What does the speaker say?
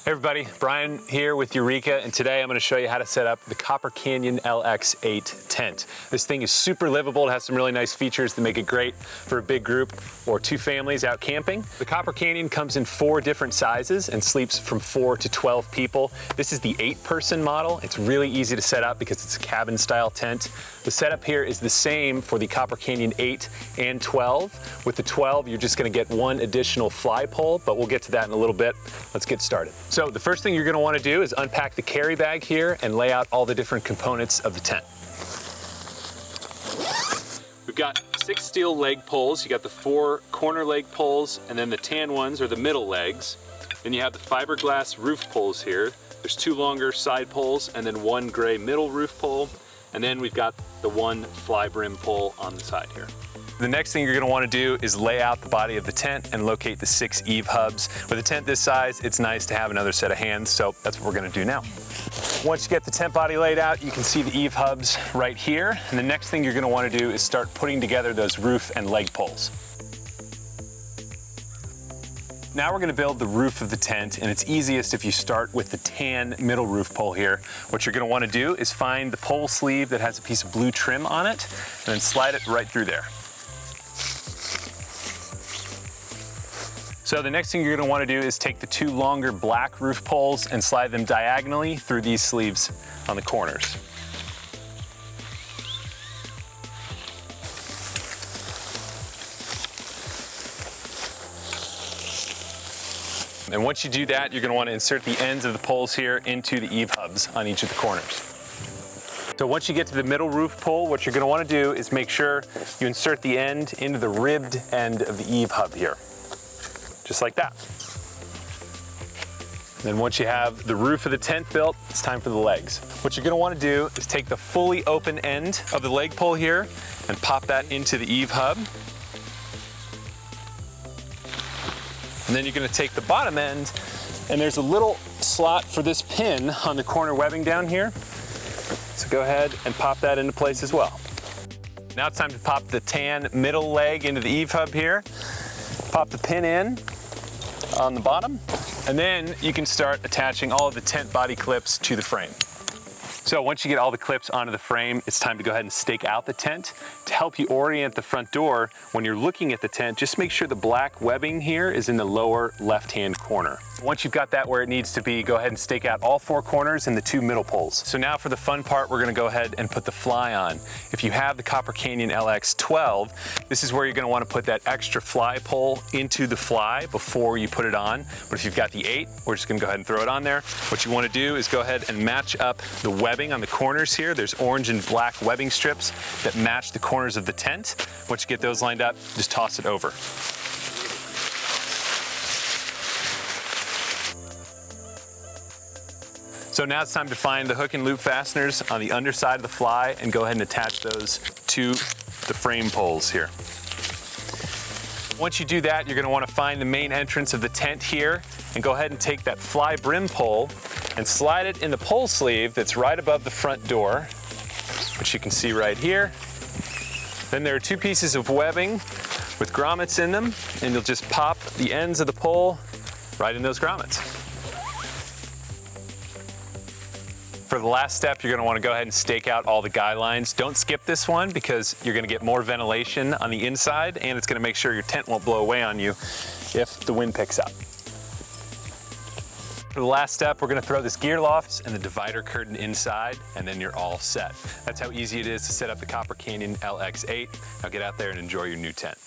Hey everybody, Brian here with Eureka, and today I'm going to show you how to set up the Copper Canyon LX8 tent. This thing is super livable. It has some really nice features that make it great for a big group or two families out camping. The Copper Canyon comes in 4 different sizes and sleeps from 4 to 12 people. This is the 8-person model. It's really easy to set up because it's a cabin style tent. The setup here is the same for the Copper Canyon 8 and 12. With the 12, you're just going to get 1 additional fly pole, but we'll get to that in a little bit. Let's get started. So the first thing you're going to want to do is unpack the carry bag here and lay out all the different components of the tent. We've got 6 steel leg poles. You got the 4 corner leg poles, and then the tan ones are the middle legs. Then you have the fiberglass roof poles here. There's 2 longer side poles and then 1 gray middle roof pole. And then we've got the 1 fly brim pole on the side here. The next thing you're going to want to do is lay out the body of the tent and locate the 6 eave hubs. With a tent this size, it's nice to have another set of hands, so that's what we're going to do now. Once you get the tent body laid out, you can see the eave hubs right here. And the next thing you're going to want to do is start putting together those roof and leg poles. Now we're going to build the roof of the tent, and it's easiest if you start with the tan middle roof pole here. What you're going to want to do is find the pole sleeve that has a piece of blue trim on it, and then slide it right through there. So the next thing you're going to want to do is take the 2 longer black roof poles and slide them diagonally through these sleeves on the corners. And once you do that, you're going to want to insert the ends of the poles here into the eave hubs on each of the corners. So once you get to the middle roof pole, what you're going to want to do is make sure you insert the end into the ribbed end of the eave hub here. Just like that. Then once you have the roof of the tent built, it's time for the legs. What you're going to want to do is take the fully open end of the leg pole here and pop that into the eave hub. And then you're going to take the bottom end, and there's a little slot for this pin on the corner webbing down here. So go ahead and pop that into place as well. Now it's time to pop the tan middle leg into the eave hub here. Pop the pin in on the bottom, and then you can start attaching all of the tent body clips to the frame. So once you get all the clips onto the frame, it's time to go ahead and stake out the tent. To help you orient the front door, when you're looking at the tent, just make sure the black webbing here is in the lower left-hand corner. Once you've got that where it needs to be, go ahead and stake out all 4 corners and the 2 middle poles. So now for the fun part, we're going to go ahead and put the fly on. If you have the Copper Canyon LX12, this is where you're going to want to put that extra fly pole into the fly before you put it on. But if you've got the 8, we're just going to go ahead and throw it on there. What you want to do is go ahead and match up the webbing on the corners here. There's orange and black webbing strips that match the corners of the tent. Once you get those lined up, just toss it over. So now it's time to find the hook and loop fasteners on the underside of the fly and go ahead and attach those to the frame poles here. Once you do that, you're going to want to find the main entrance of the tent here and go ahead and take that fly brim pole and slide it in the pole sleeve that's right above the front door, which you can see right here. Then there are 2 pieces of webbing with grommets in them, and you'll just pop the ends of the pole right in those grommets. For the last step, you're going to want to go ahead and stake out all the guy lines. Don't skip this one because you're going to get more ventilation on the inside, and it's going to make sure your tent won't blow away on you if the wind picks up. For the last step, we're going to throw this gear loft and the divider curtain inside, and then you're all set. That's how easy it is to set up the Copper Canyon LX8. Now get out there and enjoy your new tent.